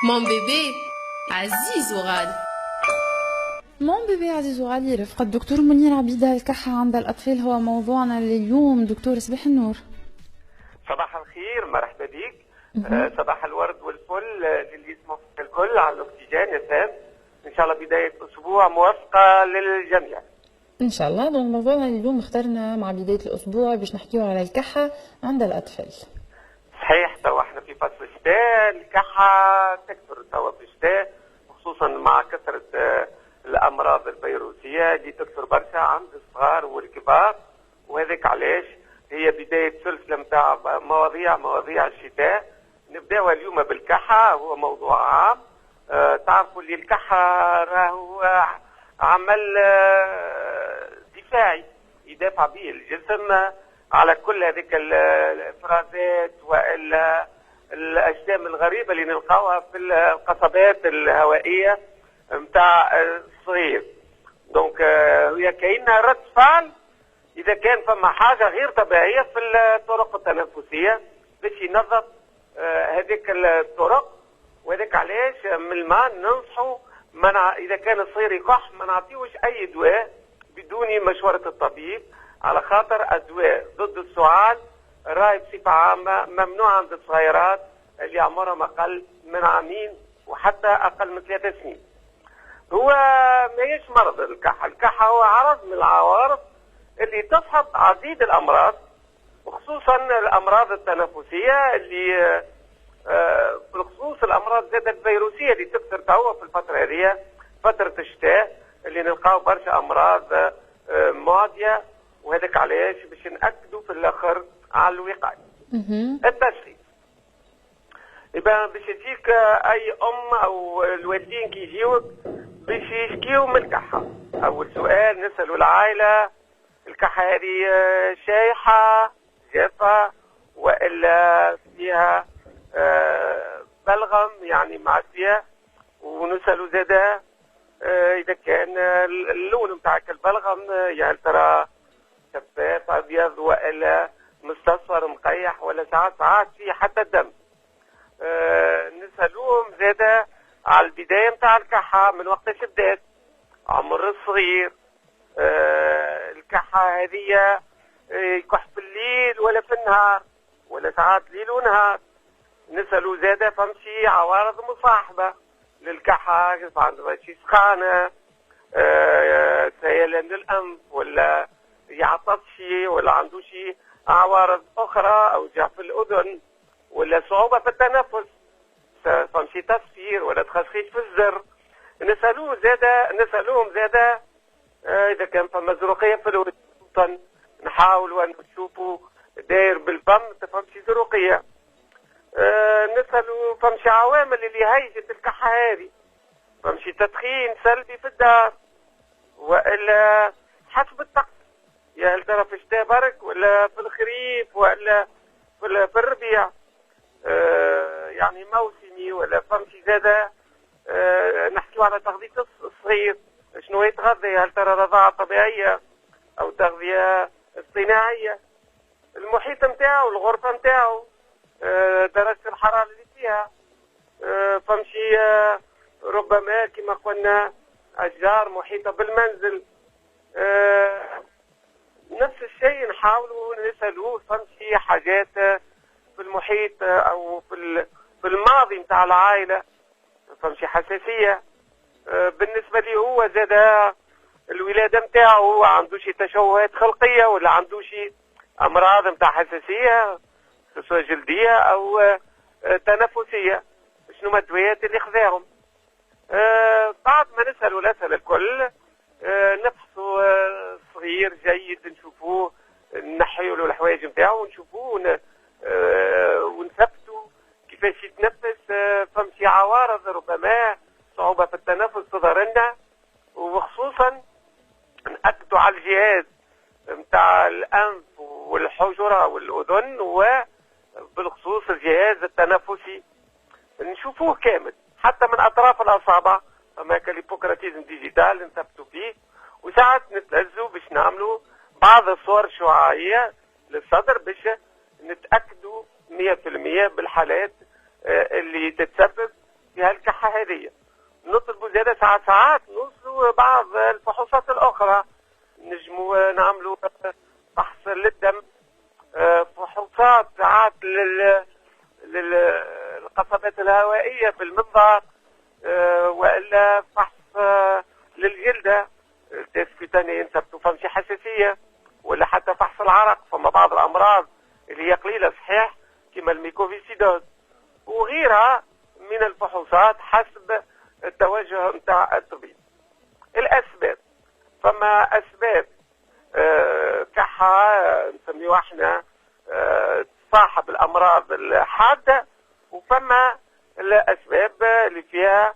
مون بيبي عزيز وغالي. مون بيبي عزيز وغالي رفقة الدكتور منير عبيدة. الكحة عند الأطفال هو موضوعنا لليوم. دكتور صباح النور. صباح الخير، مرحبا بك. صباح الورد والفل للي يسمعوا الكل على الاكسجين يا سام. ان شاء الله بدايه اسبوع موفقه للجميع إن شاء الله. دون موضوعنا اليوم اخترنا مع بداية الأسبوع باش نحكيو على الكحة عند الأطفال. صحيح، توا احنا في فصل الشتاء، الكحه تكثر توا في الشتاء، خصوصا مع كثره الامراض الفيروسيه اللي تكثر برشا عند الصغار والكبار. وهذاك علاش هي بدايه سلسله نتاع مواضيع الشتاء. نبداوها اليوم بالكحه، هو موضوع عام. تعرفوا اللي الكحه راهو عمل دفاعي يدافع به الجسم على كل هذيك الافرازات والا الاجسام الغريبه اللي نلقاوها في القصبات الهوائيه نتاع الصغير. دونك هي كاينه رد فعل اذا كان فما حاجه غير طبيعيه في الطرق التنفسيه باش ينظف هذيك الطرق. وهذاك علاش من الماء ننصحوا اذا كان الصغير يكح ما نعطيوش اي دواء بدون مشوره الطبيب، على خاطر الدواء ضد السعال راهي بصفه عامه ممنوع عند الصغيرات اللي عمرهم اقل من عامين وحتى اقل من 3 سنين. هو ماهيش مرض الكحه، الكحه هو عرض من العوارض اللي تصحب عديد الامراض، وخصوصا الامراض التنفسيه اللي بالخصوص الامراض زاد الفيروسيه اللي تكثر توا في الفتره هذه، فتره الشتاء، اللي نلقاو برشا امراض معديه. وهذاك علاش باش ناكدوا في الاخر على الوقايه. التشخيص يبقى باش يجيك اي ام او الوالدين كي يجيوك باش يشكيو من الكحه، اول سؤال نسالوا العائله: الكحه هذه شايحه جافه والا فيها بلغم يعني معديه؟ ونسالوا زاده اذا كان اللون نتاع البلغم يعني ترى شفاف ابيض والا مستصفر مقيح ولا ساعات فيه حتى الدم. نسالوهم زاده على البدايه نتاع الكحه، من وقتاش بدات، عمر الصغير، الكحه هذه يكح في الليل ولا في النهار ولا ساعات ليل ونهار. نسالوا زاده فمشي عوارض مصاحبه للكحه، عنده شي سخانه، سيلان للانف ولا يعطس شي ولا عنده شي عوارض اخرى او جع في الاذن ولا صعوبه في التنفس، فمشي تصفير ولا تخشخيش في الزر. نسالوهم زاده اذا كان فما زروقيه في الودن، نحاولوا ان نشوفوا داير بالفم تفهمشي زروقيه. نسالوا فمشي عوامل اللي هيجت الكحه هذه، فمشي تدخين سلبي في الدار والا حسب الطقس، يا هل ترى في الشتاء برك ولا في الخريف ولا في الربيع، يعني موسمي ولا فمشي زاده. نحكيو على تغذية الصغير، شنو يتغذى، هل ترى رضاعة طبيعية أو تغذية اصطناعية، المحيط نتاعو، الغرفة نتاعو، درجة الحرارة اللي فيها، فمشي ربما كما قلنا أشجار محيطة بالمنزل. نفس الشيء نحاولوا نسألوه فمشي حاجات في المحيط أو في الماضي نتاع العائلة، فمشي حساسية. بالنسبة لي هو زاد الولادة نتاعو عنده شي تشوهات خلقية ولا عنده شي أمراض نتاع حساسية سواء جلدية أو تنفسية، شنو ما الدويات اللي خذاهم. بعد ما نسألوا الأسئلة الكل نفحصوا صغير جيد، نشوفوه، نحيوا له الحوايج نتاعو ونشوفوه ونثبتوا كيفاش يتنفس. فمشي عوارض ربما صعوبة في التنفس تظهر لنا، وخصوصا نأكدوا على الجهاز نتاع الأنف والحجرة والأذن، وبالخصوص الجهاز التنفسي نشوفوه كامل حتى من أطراف الأصابع، أما كالهيبوكراتيزم ديجيتال نثبتوا فيه. وساعات نتلزوا باش نعملوا بعض الصور الشعاعية للصدر باش نتأكدوا 100% بالحالات اللي تتسبب في الحساسية. نطلبوا زيادة ساعات نوصلوا بعض الفحوصات الأخرى، نجموا نعملوا فحص للدم، فحوصات ساعات للقصبات الهوائية في المنظار، وإلا فحص للجلدة تسكتاني ينسب فمشي حساسية، ولا حتى فحص العرق. فما بعض الأمراض اللي هي قليلة صحيح كما الميكوفيسيدوز وغيرها من الفحوصات حسب التوجه نتاع الطبيب. الأسباب، فما أسباب كحة نسميوها احنا صاحب الأمراض الحادة، وفما الأسباب اللي فيها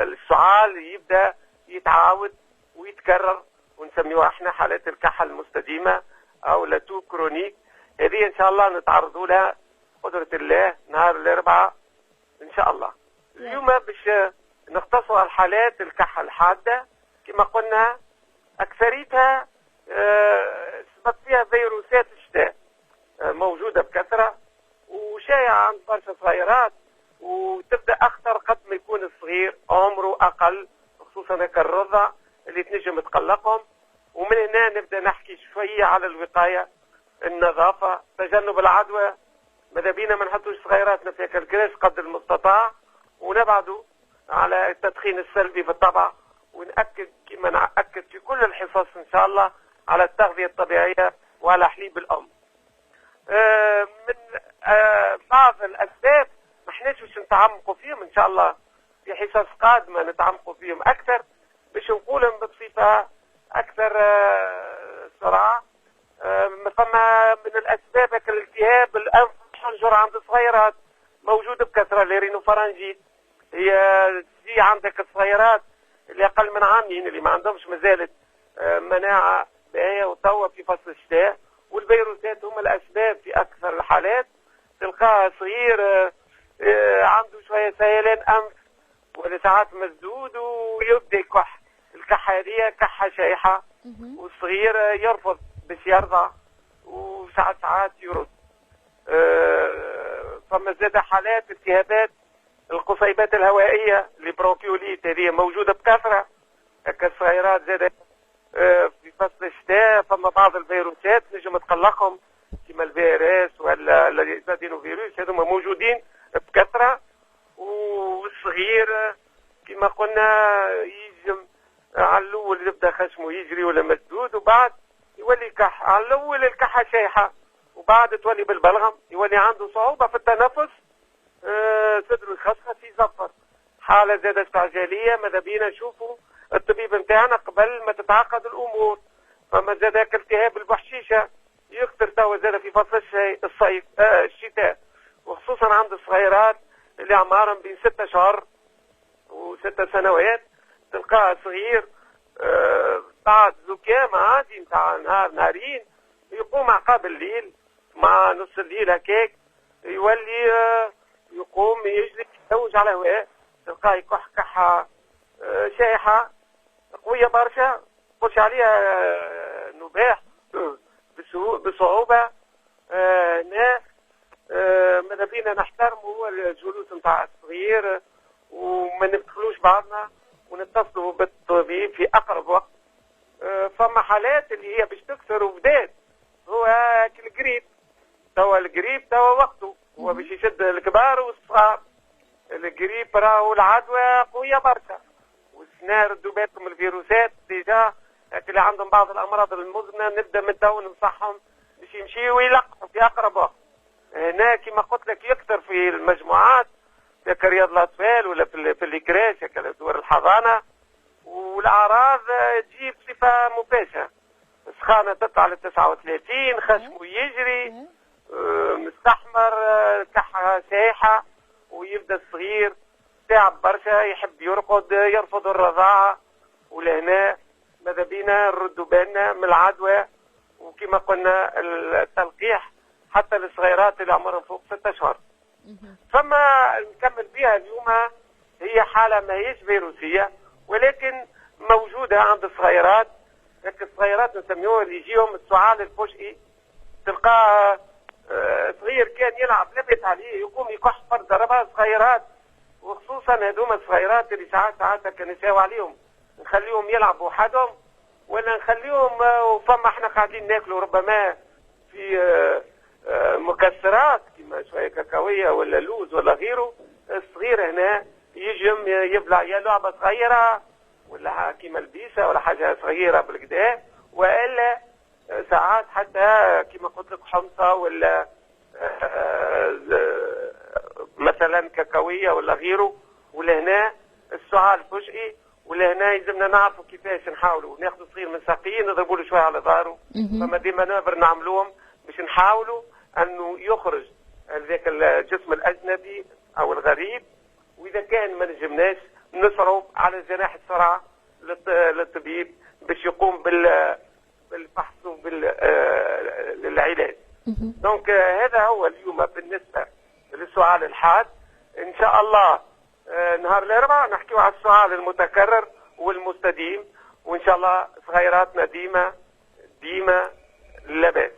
السعال يبدأ يتعاود ويتكرر ونسميوها احنا حالات الكحة المستديمة أو لاتو كرونيك. هذه إن شاء الله نتعرضوا لها قدرة الله نهار الأربعاء إن شاء الله. اليوم باش نختصوا على الحالات الكحة الحادة كما قلنا أكثريتها سبب فيها فيروسات الشتاء موجودة بكثرة وشائعة عند برشا صغيرات، وتبدأ أخطر قد ما يكون الصغير عمره أقل، خصوصا هكا الرضع اللي تنجم تقلقهم. ومن هنا نبدأ نحكي شوية على الوقاية، النظافة، تجنب العدوى. ماذا بينا ما نحطوش صغيراتنا في الكراش قدر المستطاع، ونبعدوا على التدخين السلبي بالطبع، ونأكد كما نأكد في كل الحصص إن شاء الله على التغذية الطبيعية وعلى حليب الأم. من بعض الأسباب ما احناش باش نتعمقوا فيهم إن شاء الله في حصص قادمة نتعمقوا فيهم أكثر باش نقولهم بصفة أكثر سرعة. فما من الأسباب الالتهاب الأنف الحنجر عند الصغيرات موجود بكثرة، الرينوفرنجيت هي تجي عندك الصغيرات اللي أقل من عامين اللي ما عندهمش مازالت مناعة باهية وتوا في فصل الشتاء، والفيروسات هم الأسباب في أكثر الحالات. تلقاه صغير عنده شوية سيلان أنف ولا ساعات مسدود ويبدأ يكح. الكحة هذه كحة شائحة والصغير يرفض باش يرضع وساعات يرد. فما زاد حالات التهابات القصيبات الهوائية البرونكيوليت هذه موجودة بكثرة. هكا الصغيرات زاد في فصل الشتاء فما بعض الفيروسات نجم تقلقهم كما الفيروس ولا الادينوفيروس، هذوما موجودين بكثرة. والصغير كما قلنا يجم على الأول يبدأ خشمه يجري ولا مسدود، وبعد يولي كح. على الأول الكحة شايحة وبعد تولي بالبلغم، يولي عنده صعوبة في التنفس، صدره يخشخش يزفر. حالة زادة استعجالية ماذا بينا نشوفوا الطبيب نتاعنا قبل ما تتعقد الأمور. فما زادك التهاب البحشيشة يكثر توا زاد في فصل الصيف الشتاء، وخصوصا عند الصغيرات اللي أعمارهم بين 6 أشهر و6 سنوات. تلقاه صغير بعد زكام عادي نتاع نهارين يقوم عقاب الليل مع نص الليل هكاك يولي يقوم يجري يتوج على هواء. تلقاه يكح كحة شائحة قوية برشا تخش عليها نباح بصعوبة. ماذا بينا نحترموا الجلوس نتاع الصغير وما ندخلوش بعضنا ونتصلوا بالطبيب في أقرب وقت. فما حالات اللي هي باش تكثر وبدات هو الجريب. توا الجريب توا وقته هو باش يشد الكبار والصغار. الجريب راهو العدوى قوية برشا، والسنار ردوا بالكم الفيروسات ديجا اللي عندهم بعض الأمراض المزمنة نبدأ من تو ننصحهم باش يمشيوا ويلقحوا في أقرب وقت. هنا كما قلت لك يكثر في المجموعات كرياض الأطفال ولا في الكراش دور الحضانة، والأعراض تجي بصفة مباشرة. سخانة تطلع ل 39، خشمه يجري مستحمر، كحة سايحة، ويبدأ الصغير تعب برشا يحب يرقد يرفض الرضاعة. ولهنا ماذا بينا نردوا بالنا من العدوى، وكما قلنا التلقيح حتى للصغيرات اللي عمرهم فوق 6 أشهر. فما نكمل بها اليوم هي حالة ما هيش فيروسية ولكن موجودة عند الصغيرات. هيك الصغيرات نسميوها اللي يجيهم السعال الفجئي. تلقاه صغير كان يلعب لبس عليه يقوم يكح فرد ضربها صغيرات وخصوصا هذوما الصغيرات اللي ساعات كنساو عليهم، نخليهم يلعبوا وحدهم ولا نخليهم وفما احنا قاعدين ناكلوا ربما في مكسرات كما شويه كاكاويه ولا لوز ولا غيره. الصغير هنا يجم يبلع يا لعبه صغيره ولا كيما البيسه ولا حاجه صغيره بالكدا، والا ساعات حتى كيما قلت لك حمصه ولا مثلا كاكاويه ولا غيره. ولهنا السعال فجئي، ولهنا يلزمنا نعرفوا كيفاش نحاولوا ناخذوا صغير من ساقين نضربوا له شويه على ظهره. فما دي منابر نعملوهم باش نحاولوا انه يخرج هذاك الجسم الاجنبي او الغريب، واذا كان ما نجمناش نصروا على جناح السرعه للطبيب باش يقوم بالفحص وبالعلاج. دونك هذا هو اليوم بالنسبه للسؤال الحاد. ان شاء الله نهار الاربعاء نحكيو على السؤال المتكرر والمستديم، وان شاء الله صغيراتنا ديما لا باس.